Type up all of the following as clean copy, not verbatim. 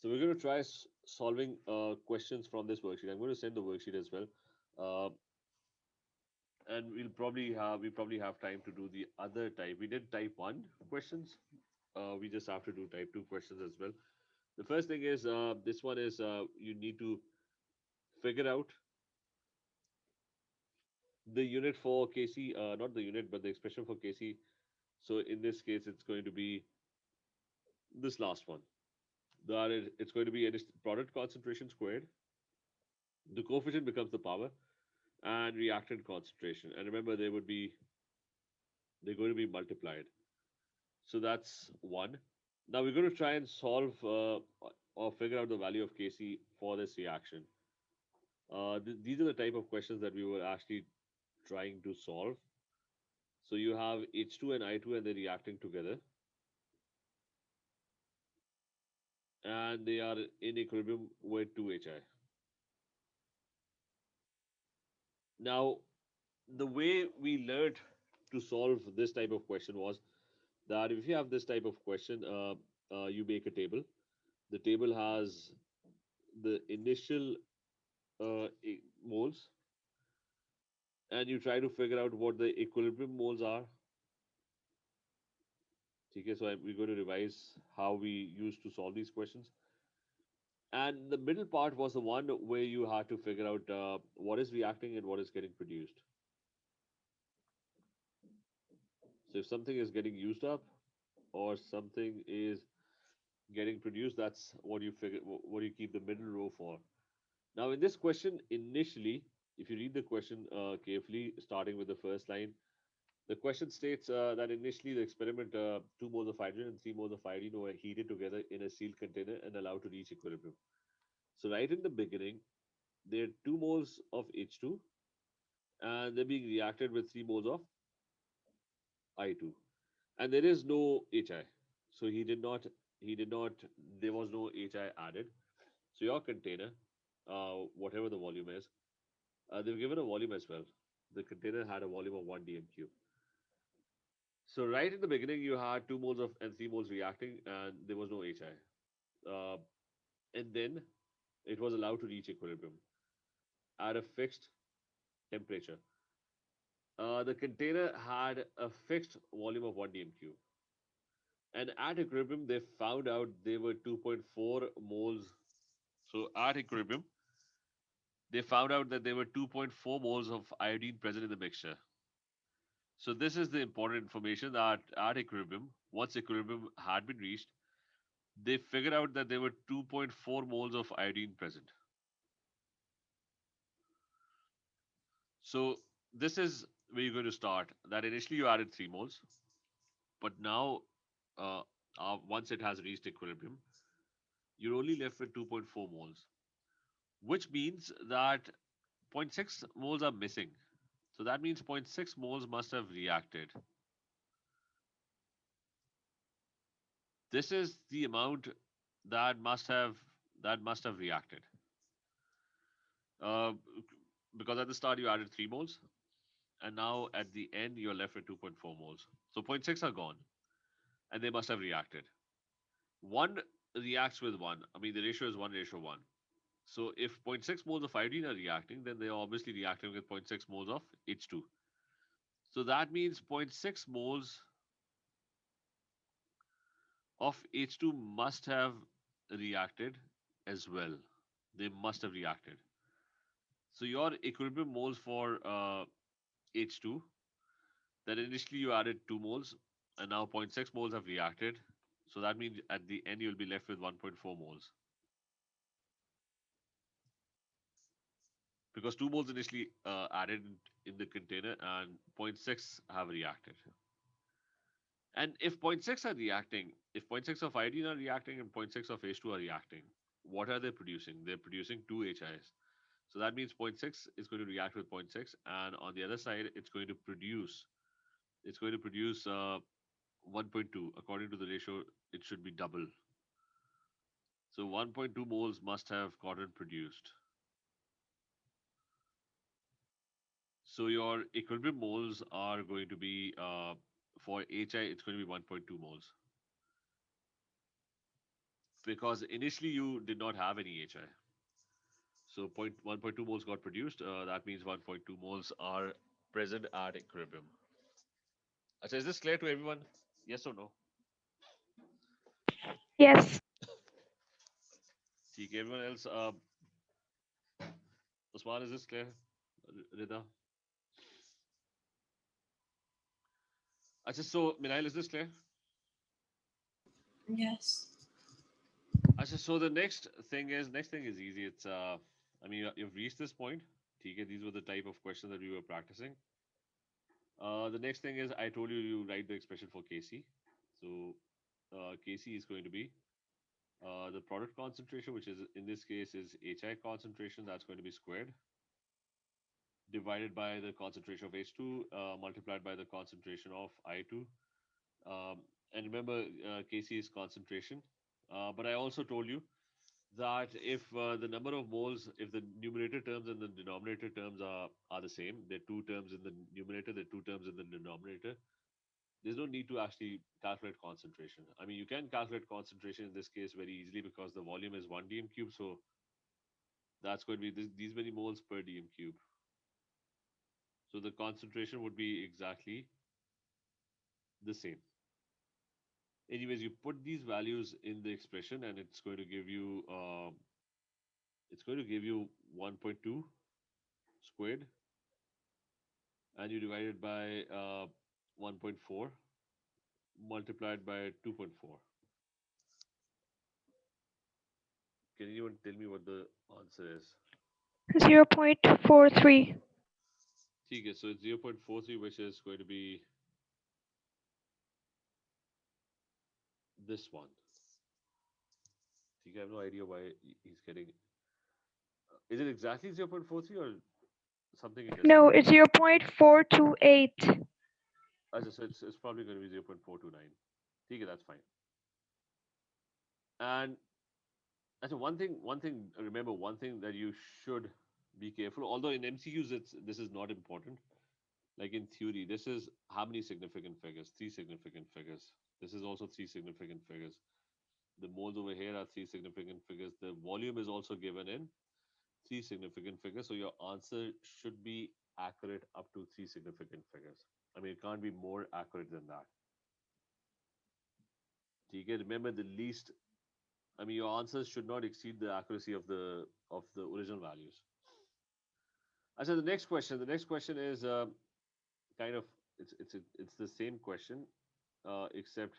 So we're going to try solving questions from this worksheet. I'm going to send the worksheet as well, uh, and we probably have time to do the other type. We did type one questions. We just have to do type two questions as well. The first thing is this one is you need to figure out the unit for Kc, not the unit, but the expression for Kc. So in this case, it's going to be this last one. It's going to be product concentration squared. The coefficient becomes the power and reactant concentration. And remember, they're going to be multiplied. So that's one. Now we're going to try and solve or figure out the value of Kc for this reaction. These are the type of questions that we were actually trying to solve. So you have H2 and I2 and they're reacting together. And they are in equilibrium with 2HI. Now, the way we learned to solve this type of question was that if you have this type of question, you make a table. The table has the initial moles, and you try to figure out what the equilibrium moles are. Okay, so we're going to revise how we used to solve these questions. And the middle part was the one where you had to figure out what is reacting and what is getting produced. So if something is getting used up or something is getting produced, that's what you figure, what you keep the middle row for. Now, in this question, initially, if you read the question carefully, starting with the first line, the question states that initially the experiment, 2 moles of hydrogen and 3 moles of iodine were heated together in a sealed container and allowed to reach equilibrium. So right in the beginning, there are 2 moles of H2 and they're being reacted with 3 moles of I2. And there is no HI. So there was no HI added. So your container, whatever the volume is, they've given a volume as well. The container had a volume of 1 dm cube. So right in the beginning, you had 2 moles of and 3 moles reacting, and there was no HI. And then it was allowed to reach equilibrium at a fixed temperature. The container had a fixed volume of 1 dm cube. And at equilibrium, they found out they were 2.4 moles. So at equilibrium, they found out that there were 2.4 moles of iodine present in the mixture. So this is the important information that at equilibrium, once equilibrium had been reached, they figured out that there were 2.4 moles of iodine present. So this is where you're going to start. That initially you added 3 moles, but now uh, once it has reached equilibrium, you're only left with 2.4 moles, which means that zero point 0.6 moles are missing. So that means zero point 0.6 moles must have reacted. This is the amount that must have reacted. Uh, because at the start you added 3 moles, and now at the end you're left with 2.4 moles. So zero point 0.6 are gone, and they must have reacted. One reacts with one. I mean, the ratio is 1:1. So if zero point 0.6 moles of iodine are reacting, then they're obviously reacting with zero point 0.6 moles of H2. So that means zero point 0.6 moles of H2 must have reacted as well. They must have reacted. So your equilibrium moles for H2, then initially you added 2 moles, and now zero point 0.6 moles have reacted. So that means at the end you'll be left with 1.4 moles. Because 2 moles initially added in the container and zero point 0.6 have reacted. And if zero point 0.6 are reacting, if zero point 0.6 of iodine are reacting and zero point 0.6 of H2 are reacting, what are they producing? They're producing 2 HIs. So that means zero point 0.6 is going to react with zero point 0.6, and on the other side, it's going to produce 1.2. According to the ratio, it should be double. So 1.2 moles must have gotten produced. So your equilibrium moles are going to be, for HI, it's going to be 1.2 moles. because initially you did not have any HI. So 1.2 moles got produced. That means 1.2 moles are present at equilibrium. So is this clear to everyone? Yes or no? Yes. ठीक है, everyone else, Usman, is this clear? Rida? So Minail, is this clear? Yes. So the next thing is easy. It's I mean you've reached this point. Okay, these were the type of questions that we were practicing. The next thing is I told you you write the expression for Kc. So Kc is going to be the product concentration, which is in this case is HI concentration. That's going to be squared divided by the concentration of H2 multiplied by the concentration of I2. Um, and remember, Kc is concentration. But I also told you that if the number of moles, if the numerator terms and the denominator terms are the same, there are two terms in the numerator, there are two terms in the denominator, there's no need to actually calculate concentration. I mean, you can calculate concentration in this case very easily because the volume is 1 dm cube, so that's going to be these many moles per dm cube. So the concentration would be exactly the same. Anyways, you put these values in the expression, and it's going to give you 1.2 squared, and you divide it by 1.4 multiplied by 2.4. Can anyone tell me what the answer is? 0.43. Okay, so it's 0.43, which is going to be this one. I have no idea why he's getting. Is it exactly 0.43 or something in No, decimal? it's 0.428. So it's probably going to be 0.429. Okay, that's fine. And remember one thing that you should be careful. Although in MCQs, this is not important. Like in theory, this is how many significant figures? Three significant figures. This is also three significant figures. The moles over here are three significant figures. The volume is also given in three significant figures. So your answer should be accurate up to three significant figures. I mean, it can't be more accurate than that. Okay, remember the least. I mean, your answers should not exceed the accuracy of the original values. So the next question. The next question is kind of it's the same question, except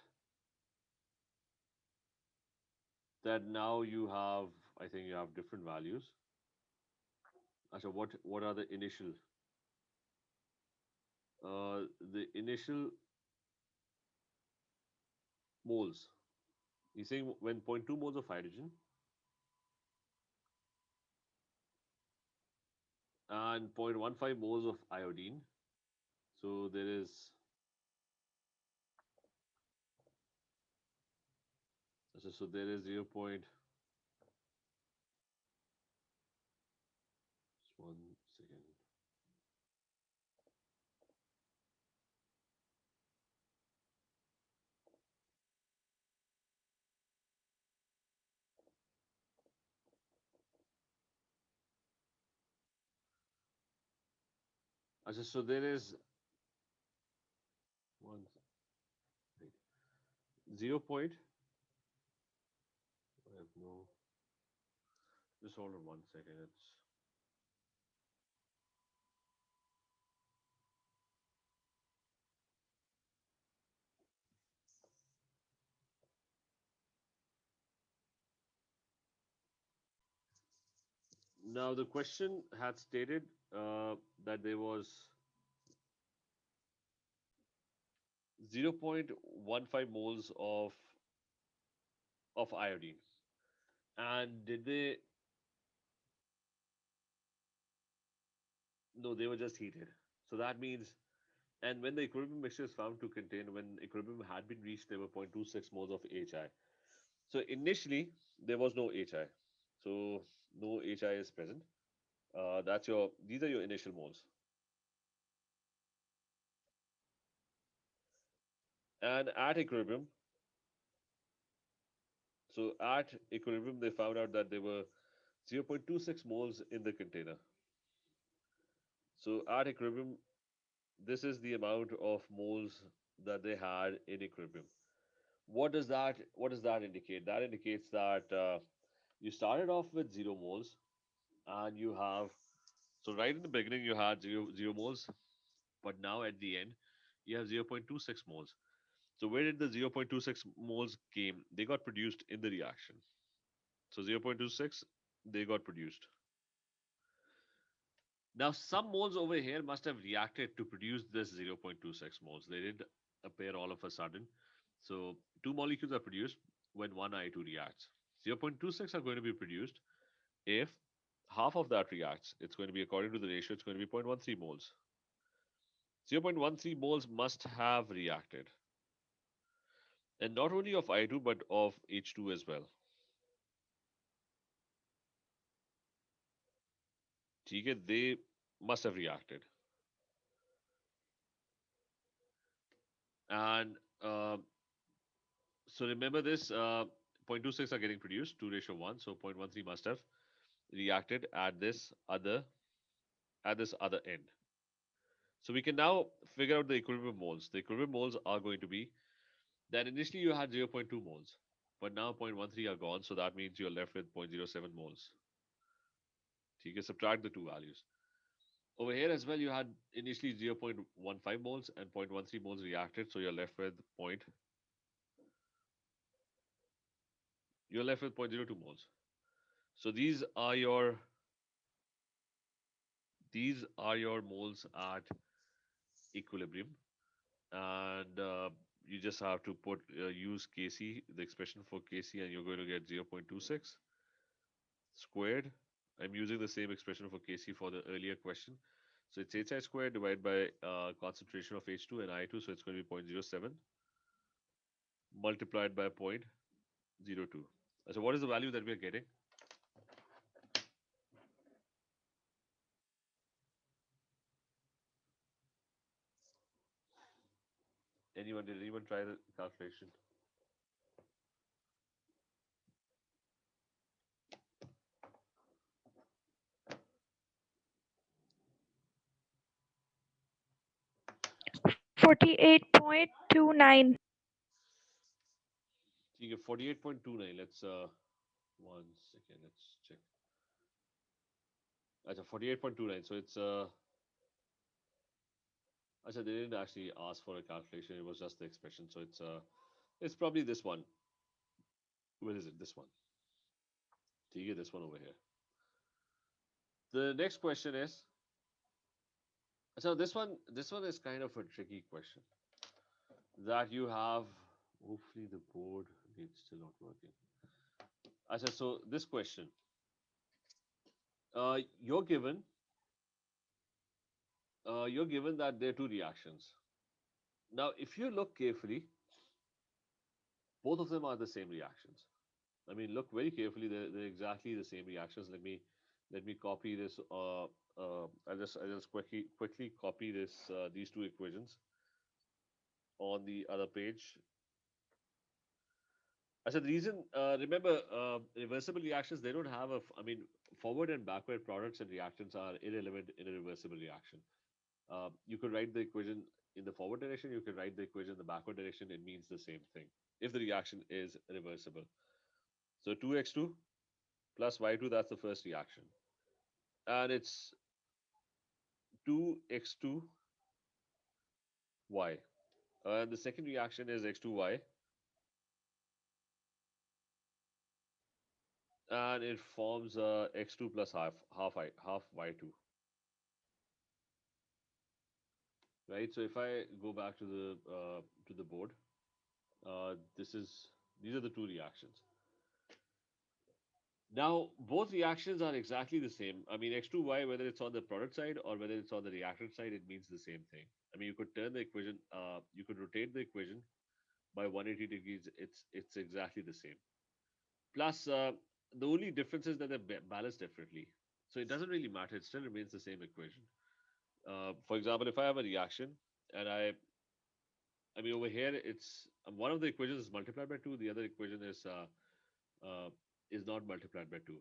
that now you have, I think you have different values. So what are the initial moles? He's saying when zero point 0.2 moles of hydrogen and 0.15 moles of iodine. So there is there is 0. Just 1 second. So there is one wait, 0 point. I have no. Just hold on 1 second. It's now the question had stated that there was 0.15 moles of iodine, and did they? No, they were just heated. So that means, and when the equilibrium mixture is found to contain, when equilibrium had been reached, there were 0.26 moles of HI. So initially there was no HI, so no HI is present. These are your initial moles, and at equilibrium, So at equilibrium, they found out that there were 0.26 moles in the container. So at equilibrium, this is the amount of moles that they had in equilibrium. What does that indicate? That indicates that you started off with 0 moles, and you have, so right in the beginning you had zero moles, but now at the end you have 0.26 moles. So where did the 0.26 moles came? They got produced in the reaction. So 0.26, they got produced. Now some moles over here must have reacted to produce this 0.26 moles. They didn't appear all of a sudden. So two molecules are produced when one I2 reacts. 0.26 are going to be produced if half of that reacts. It's going to be, according to the ratio, it's going to be 0.13 moles. 0.13 moles must have reacted. And not only of I2 but of H2 as well. Okay, they must have reacted. And so remember this, 0.26 are getting produced, 2 ratio 1. So 0.13 must have reacted at this other end. So we can now figure out the equilibrium moles. The equilibrium moles are going to be that initially you had 0.2 moles, but now 0.13 are gone. So that means you're left with 0.07 moles. So you can subtract the two values. Over here as well, you had initially 0.15 moles and 0.13 moles reacted. So you're left with 0.02 moles. So these are your moles at equilibrium, and you just have to use Kc, the expression for Kc, and you're going to get 0.26 squared. I'm using the same expression for Kc for the earlier question. So it's Hi squared divided by concentration of H2 and I2, so it's going to be 0.07 multiplied by 0.02. So what is the value that we are getting? Did anyone try the calculation? 48.29. You get 48.29. Let's 1 second. Let's check. That's 48.29. So they didn't actually ask for a calculation. It was just the expression. So it's probably this one. Where is it? This one. So you get this one over here. The next question is, so this one is kind of a tricky question that you have. Hopefully the board needs still not working. So this question, uh, you're given you're given that there are two reactions. Now, if you look carefully, both of them are the same reactions. I mean, look very carefully; they're exactly the same reactions. Let me copy this. I'll just quickly copy these two equations on the other page. I said the reason. Remember, reversible reactions, they don't have I mean, forward and backward products and reactants are irrelevant in a reversible reaction. You could write the equation in the forward direction. You could write the equation in the backward direction. It means the same thing if the reaction is reversible. So 2x2 plus y2, that's the first reaction, and it's 2x2y. And the second reaction is x2y, and it forms x2 plus half y2. Right. So if I go back to the board, these are the two reactions. Now, both reactions are exactly the same. I mean, X2Y, whether it's on the product side or whether it's on the reactant side, it means the same thing. I mean, you could turn the equation, you could rotate the equation by 180 degrees. It's exactly the same. Plus, the only difference is that they're balanced differently. So it doesn't really matter. It still remains the same equation. For example, if I have a reaction and I mean, over here, it's one of the equations is multiplied by 2, the other equation is uh, is not multiplied by 2.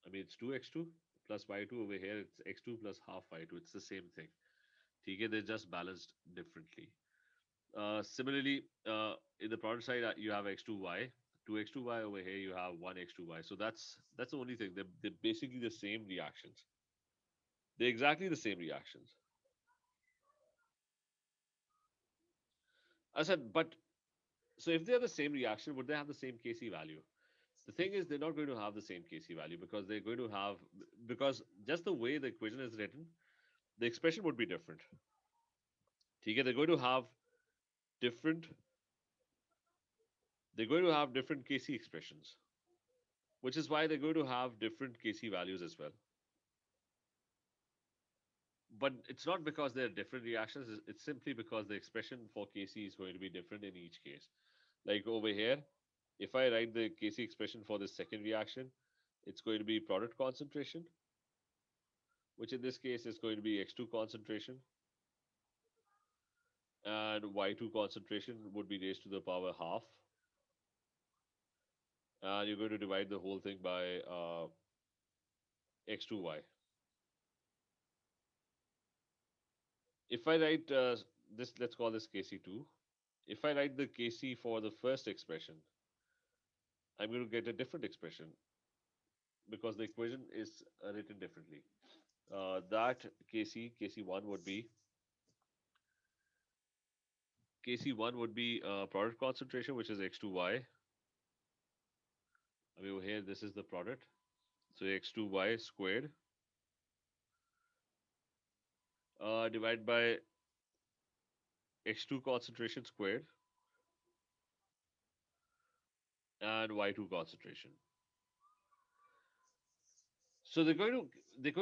I mean, it's 2x2 plus y2 over here. It's x2 plus half y2. It's the same thing. Okay, they're just balanced differently. Similarly, in the product side, you have x2y. 2x2y over here, you have 1x2y. So that's the only thing. They're basically the same reactions. They're exactly the same reactions. I said, but so if they're the same reaction, would they have the same Kc value? The thing is, they're not going to have the same Kc value because they're going to have, because just the way the equation is written, the expression would be different. Okay, different, they're going to have different Kc expressions, which is why they're going to have different Kc values as well. But it's not because they're different reactions, it's simply because the expression for Kc is going to be different in each case. Like over here, if I write the Kc expression for the second reaction, it's going to be product concentration, which in this case is going to be x2 concentration, and y2 concentration would be raised to the power half, and you're going to divide the whole thing by x2y. If I write this, let's call this Kc2. If I write the Kc for the first expression, I'm going to get a different expression because the equation is written differently. That Kc1 would be Kc1 would be product concentration, which is x2y. I mean, over here, this is the product. So x2y squared divided by x2 concentration squared and y2 concentration. So they're going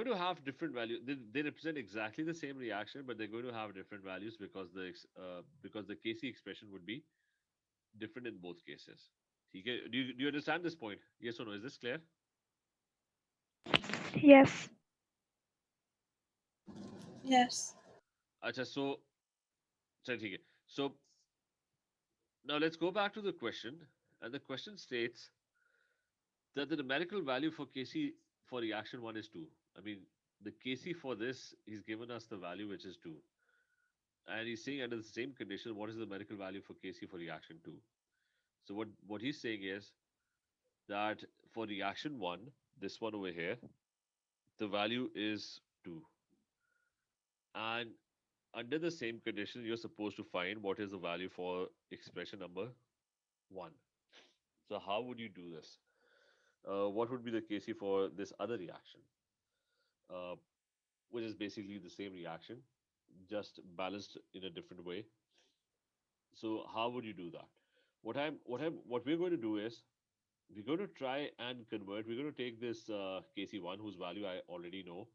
to have different values. They represent exactly the same reaction, but they're going to have different values because the Kc expression would be different in both cases. Okay? Do you understand this point? Yes or no? Is this clear? Yes. Yes. Acha, okay. So now let's go back to the question, and the question states that the numerical value for Kc for reaction one is 2. I mean, the Kc for this, he's given us the value which is 2. And he's saying under the same condition, what is the numerical value for Kc for reaction 2? So what he's saying is that for reaction 1, this one over here, the value is 2. And under the same condition, you're supposed to find what is the value for expression number 1. So how would you do this? What would be the Kc for this other reaction? Uh, which is basically the same reaction, just balanced in a different way. So how would you do that? What we're going to do is we're going to try and convert. We're going to take this Kc1, whose value I already know,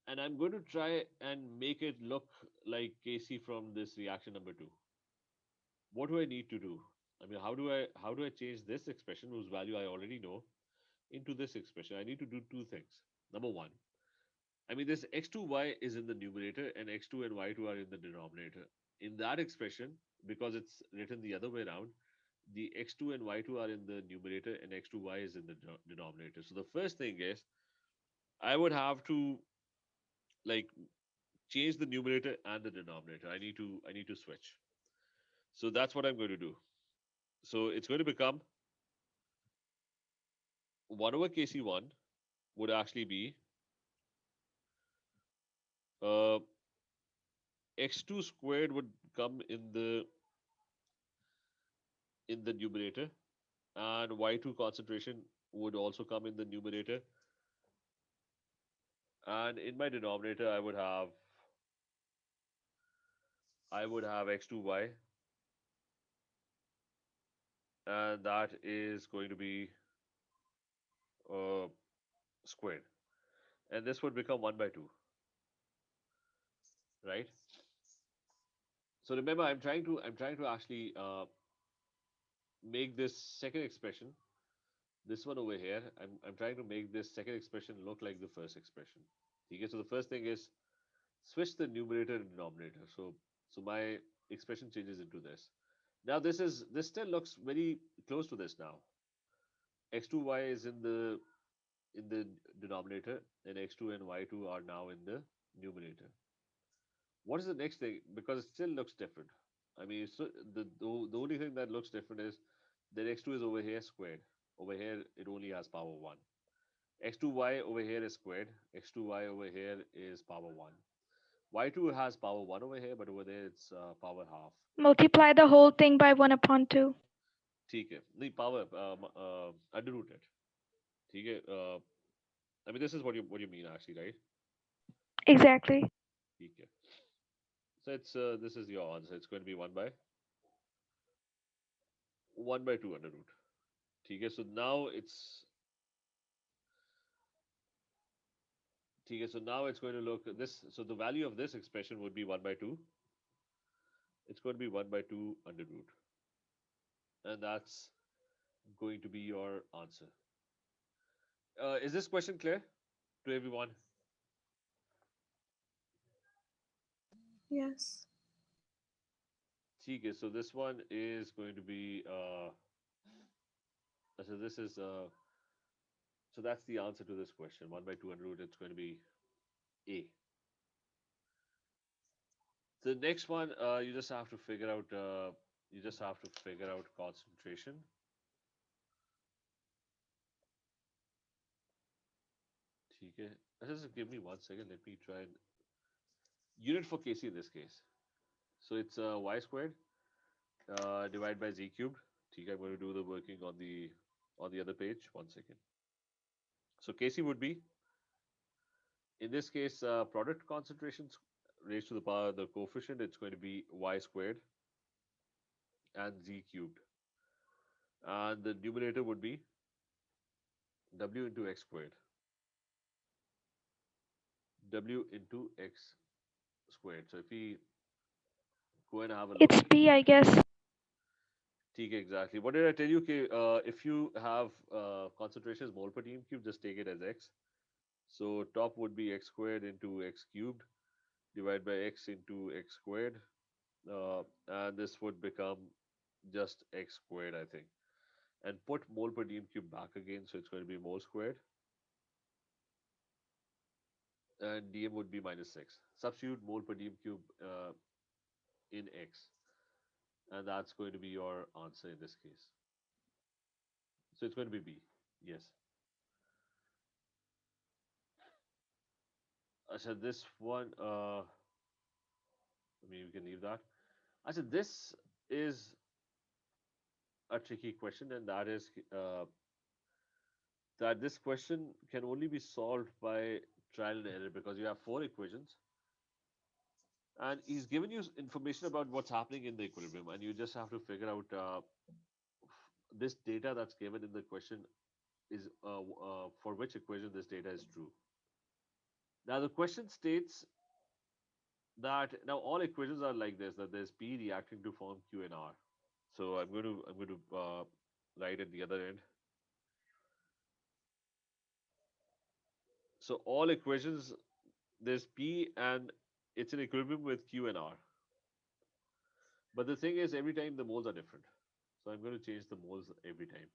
and I'm going to try and make it look like Kc from this reaction number 2. What do I need to do? I mean, how do I change this expression, whose value I already know, into this expression? I need to do two things. Number one, I mean, this x2y is in the numerator and x2 and y2 are in the denominator. In that expression, because it's written the other way around, the x2 and y2 are in the numerator and x2y is in the denominator. So the first thing is I would have to like change the numerator and the denominator. I need to switch. So that's what I'm going to do. So it's going to become 1 over kc1 would actually be uh, x2 squared would come in the numerator, and y2 concentration would also come in the numerator, and in my denominator I would have x2y, and that is going to be uh, squared, and this would become 1 by 2, right? So remember, I'm trying to actually make this second expression, this one over here, I'm trying to make this second expression look like the first expression. Okay, so the first thing is switch the numerator and denominator. So my expression changes into this. Now this still looks very close to this now. x2y is in the denominator, and x2 and y2 are now in the numerator. What is the next thing? Because it still looks different. I mean, so the only thing that looks different is that x2 is over here squared. Over here, it only has power 1. x2y over here is squared. x2y over here is power 1. y2 has power 1 over here, but over there it's power half. Multiply the whole thing by 1 upon 2. ठीक है नहीं power under rooted ठीक है I mean this is what you mean actually right Exactly. ठीक है so it's this is your answer it's going to be 1 by 2 under root ठीक है so now it's ठीक है so now it's going to look this so the value of this expression would be 1 by 2 it's going to be 1 by 2 under root and that's going to be your answer is this question clear to everyone Yes. ठीक है so this one is going to be so this is so that's the answer to this question 1 by 2 under root it's going to be A. The next one, you just have to figure out. You just have to figure out concentration. Okay. Just give me 1 second. Let me try and unit for Kc in this case. So it's y squared divided by z cubed. Okay, I'm going to do the working on the other page. 1 second. So Kc would be in this case product concentrations raised to the power of the coefficient. It's going to be y squared and z cubed, and the numerator would be w into x squared. W into x squared. So if we go and have a look, It's P, I guess. ठीक है, exactly. What did I tell you? If you have concentrations mole per team cube, just take it as x. So top would be x squared into x cubed divided by x into x squared, and this would become just x squared, I think. And put mole per team cube back again, so it's going to be mole squared, and dm would be minus 6. Substitute mole per team cube in x, and that's going to be your answer in this case. So it's going to be B. Yes. So this one, I mean, we can leave that. I said this is a tricky question, and that is that this question can only be solved by trial and error because you have 4 equations, and he's given you information about what's happening in the equilibrium, and you just have to figure out this data that's given in the question is for which equation this data is true. Now the question states that now all equations are like this that there's P reacting to form Q and R. So I'm going to write at the other end. So all equations there's P and it's in equilibrium with Q and R. But the thing is every time the moles are different. So I'm going to change the moles every time.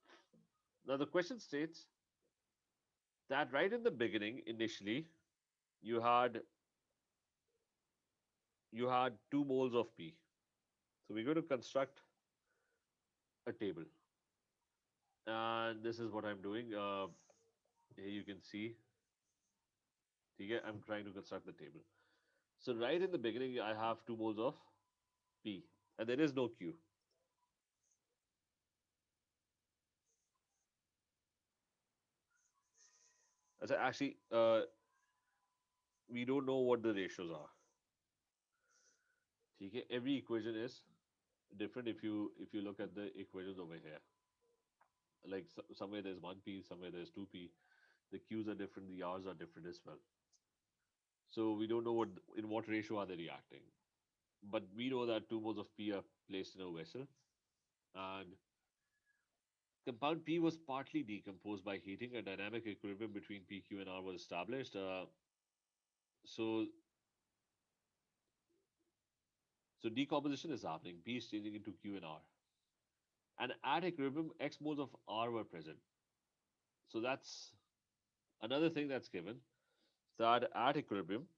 Now the question states that right in the beginning initially you had you had 2 moles of P. So we're going to construct a table. And this is what I'm doing. Here you can see. Okay, I'm trying to construct the table. So right in the beginning, I have 2 moles of P, and there is no Q. So actually, we don't know what the ratios are. Okay, every equation is different if you look at the equations over here. Like somewhere there's 1P, somewhere there's 2P. The Q's are different, the R's are different as well. So we don't know what in what ratio are they reacting. But we know that 2 moles of P are placed in a vessel, and compound P was partly decomposed by heating. A dynamic equilibrium between P, Q, and R was established. So, so decomposition is happening. P is changing into Q and R. And at equilibrium, X moles of R were present. So that's another thing that's given, that at equilibrium,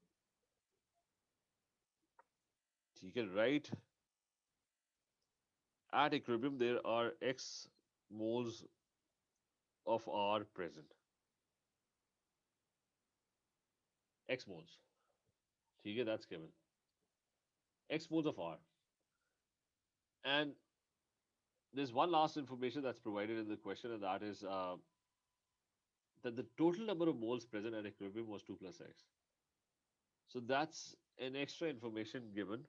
you can write at equilibrium there are X moles of R present. X moles. Okay, that's given. X moles of R. And there's one last information that's provided in the question, and that is that the total number of moles present at equilibrium was 2 plus X. So that's an extra information given,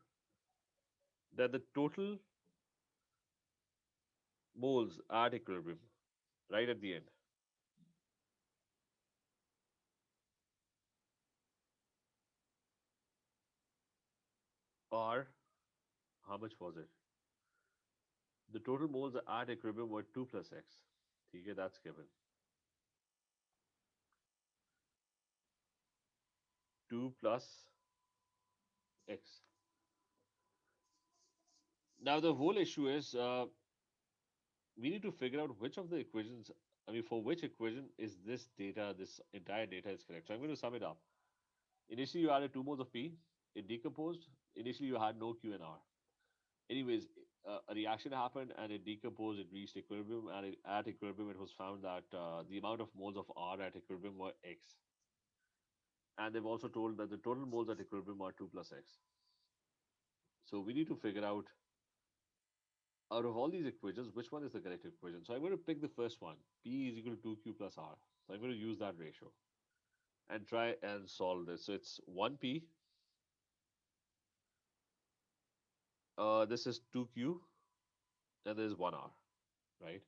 that the total moles at equilibrium, right at the end, are, how much was it? The total moles at equilibrium were 2 plus X. Okay, that's given. 2 plus X. Now the whole issue is we need to figure out which of the equations, I mean, for which equation is this data, this entire data is correct. So I'm going to sum it up. Initially, you added 2 moles of P, it decomposed. Initially, you had no Q and R. Anyways, a reaction happened and it decomposed, it reached equilibrium, and at equilibrium, it was found that the amount of moles of R at equilibrium were X. And they've also told that the total moles at equilibrium are 2 plus X. So we need to figure out of all these equations, which one is the correct equation? So I'm going to pick the first one. P is equal to 2Q plus R. So I'm going to use that ratio and try and solve this. So it's 1P. This is 2Q, and there's 1R, right?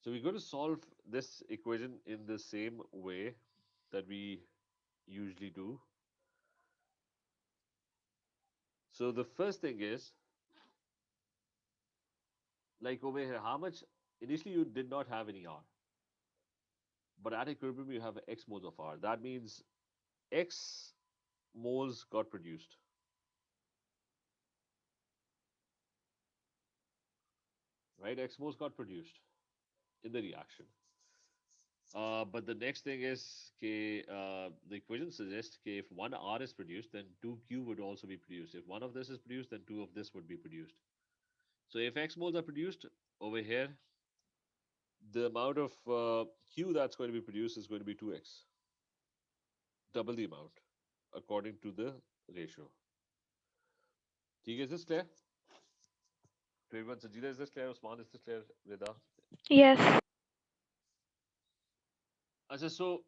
So we're going to solve this equation in the same way that we usually do. So the first thing is, like over here, how much, initially you did not have any R, but at equilibrium you have X moles of R. That means X moles got produced, right? X moles got produced in the reaction. But the next thing is, the equation suggests if one R is produced, then 2Q would also be produced. If one of this is produced, then 2 of this would be produced. So if X moles are produced over here, the amount of Q that's going to be produced is going to be 2X, double the amount, according to the ratio. Is this clear to everyone? Sajida, is this clear? Usman, is this clear? Rida? Yes. So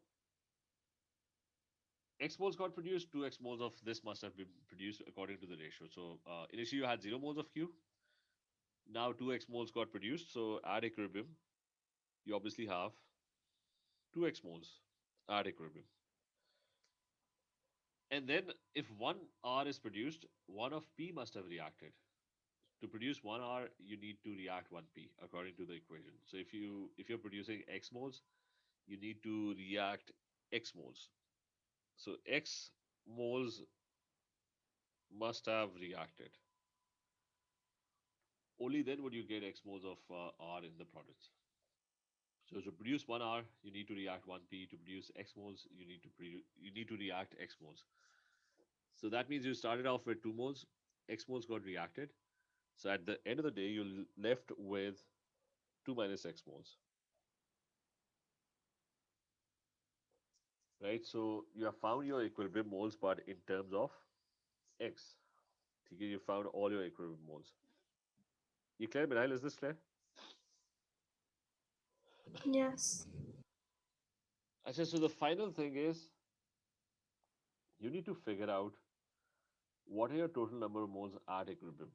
X moles got produced, 2X moles of this must have been produced according to the ratio. So initially you had 0 moles of Q. Now 2X moles got produced. So at equilibrium, you obviously have 2X moles at equilibrium. And then if one R is produced, 1 of P must have reacted. To produce 1 R, you need to react 1 P according to the equation. So if you're producing X moles, you need to react X moles. So X moles must have reacted. Only then would you get X moles of R in the product. So to produce 1 R, you need to react 1 P. To produce X moles, you need to react X moles. So that means you started off with 2 moles, X moles got reacted. So at the end of the day, you're left with 2 minus X moles. Right? So you have found your equilibrium moles, but in terms of X. Okay, you found all your equilibrium moles. You clear, Mirail? Is this clear? Yes. Actually, so the final thing is you need to figure out what are your total number of moles at equilibrium.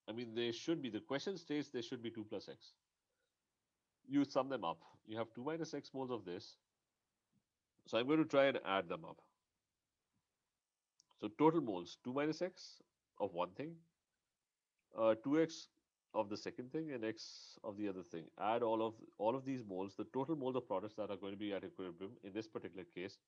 I mean, they should be, the question states there should be 2 plus X. You sum them up. You have 2 minus X moles of this. So I'm going to try and add them up. So total moles, 2 minus X of one thing, 2X of the second thing, and X of the other thing. Add all of these moles, the total moles of products that are going to be at equilibrium in this particular case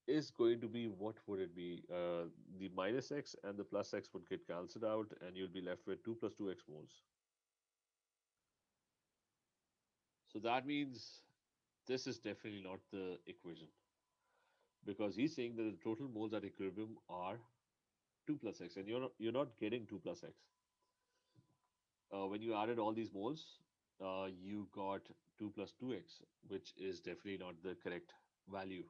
is going to be, what would it be? The minus X and the plus X would get cancelled out, and you'll be left with 2 plus 2X moles. So that means this is definitely not the equation because he's saying that the total moles at equilibrium are 2 plus x, and you're not getting 2 plus x. When you added all these moles, you got 2 plus 2x, which is definitely not the correct value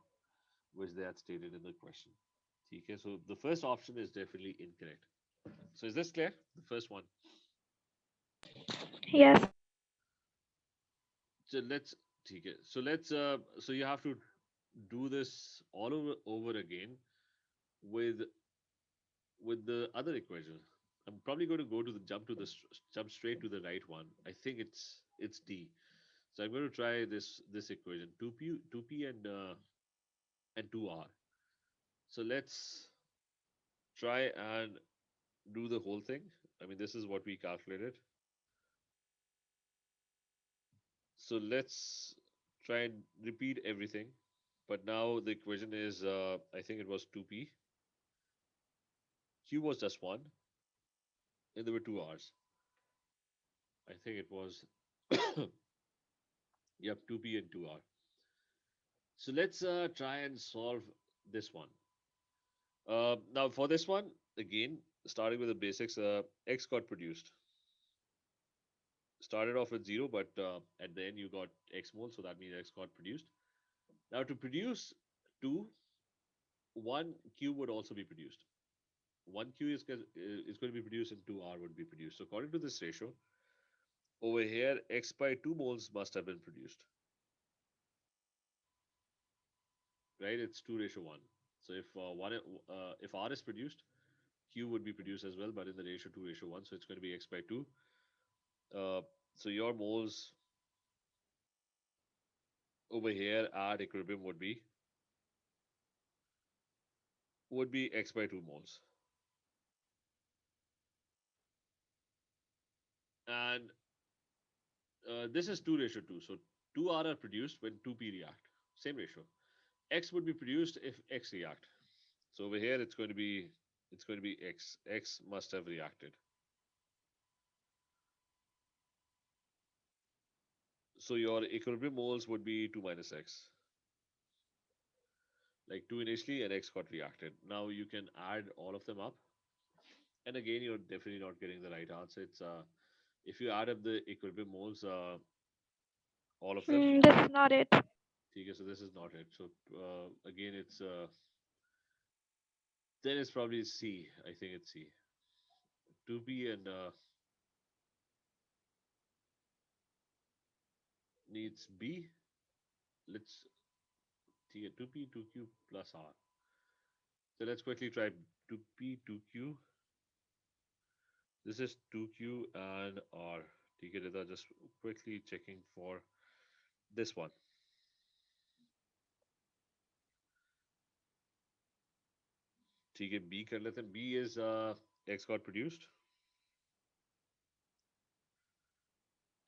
which they had stated in the question. Okay, so the first option is definitely incorrect. So is this clear? The first one. Yes. So let's okay. So you have to do this all over again with the other equation. I'm probably going to go to the jump straight to the right one. I think it's D. So I'm going to try this equation 2p and 2r. So let's try and do the whole thing. I mean, this is what we calculated. So let's try and repeat everything. But now the equation is, I think it was 2p. Q was just 1, and there were 2 r's. I think it was, yep, 2p and 2r. So let's try and solve this one. Now for this one, again, starting with the basics, x got produced. Started off with 0, but at the end you got x mole, so that means x got produced. Now to produce 2, 1 q would also be produced. 1 q is going to be produced and 2r would be produced. So according to this ratio, over here, x by 2 moles must have been produced, right? It's 2:1. So if r is produced, q would be produced as well, but in the ratio 2:1. So it's going to be x by 2. Uh, so your moles over here at equilibrium would be x by 2 moles. And this is 2:2. So 2r are produced when 2p react. Same ratio. X would be produced if x react. So over here it's going to be x. X must have reacted. So your equilibrium moles would be 2 minus x. Like 2 initially and x got reacted. Now you can add all of them up. And again, you're definitely not getting the right answer. It's if you add up the equilibrium moles, all of them. This is not it. Okay, so this is not it. So again, it's then it's probably C. I think it's C. 2p and needs B. Let's take 2p 2q plus R. So let's quickly try 2p 2q. This is 2q and R. ठीक है Rida, just quickly checking for this one. ठीक है B कर लेते हैं. B is X got produced.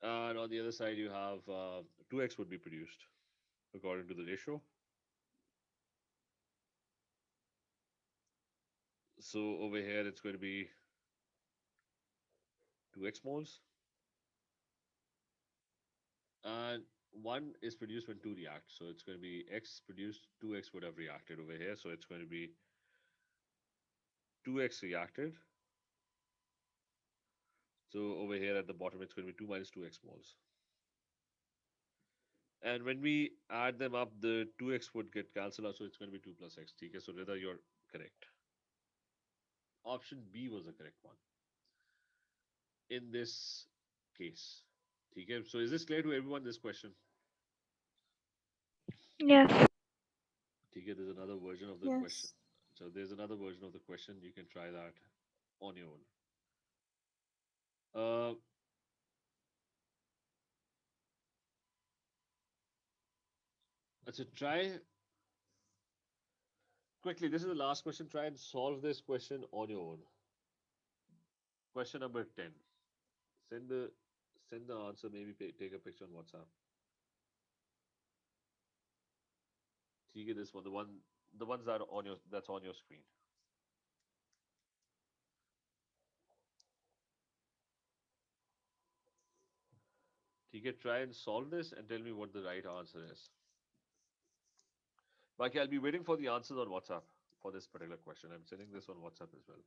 And on the other side you have 2X would be produced according to the ratio. So over here it's going to be 2X moles. And 1 is produced when 2 react. So it's going to be X produced, 2X would have reacted over here. So it's going to be 2X reacted. So over here at the bottom, it's going to be 2 minus 2x moles. And when we add them up, the 2x would get cancelled out, so it's going to be 2 plus x. Okay, so Rida, you're correct. Option B was the correct one in this case. Okay, so is this clear to everyone, this question? Yes. Okay, there's another version of the question. Yes. So there's another version of the question. You can try that on your own. Uh, so try quickly. This is the last question. Try and solve this question on your own. Question number 10. Send the send the answer. Maybe take a picture on WhatsApp. ठीक है, this one, the ones that are on your screen. ठीक है, try and solve this and tell me what the right answer is. Baki, I'll be waiting for the answers on WhatsApp for this particular question. I'm sending this on WhatsApp as well.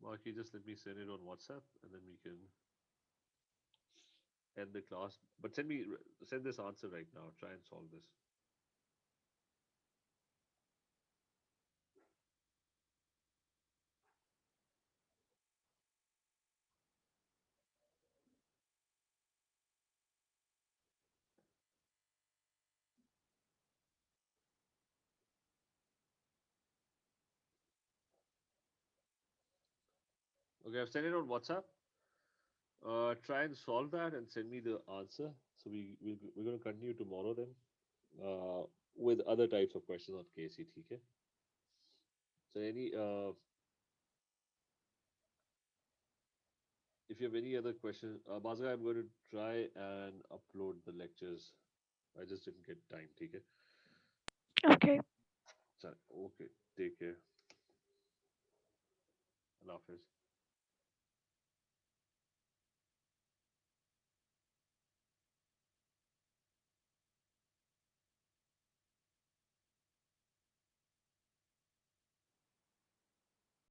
Baki, just let me send it on WhatsApp and then we can end the class. But send this answer right now. Try and solve this. Okay, I've sent it on WhatsApp. Try and solve that and send me the answer. So we're going to continue tomorrow then with other types of questions on KC. Okay. So if you have any other questions, Bazga, I'm going to try and upload the lectures. I just didn't get time. Okay. Okay. Okay. Take care. Allah Hafiz.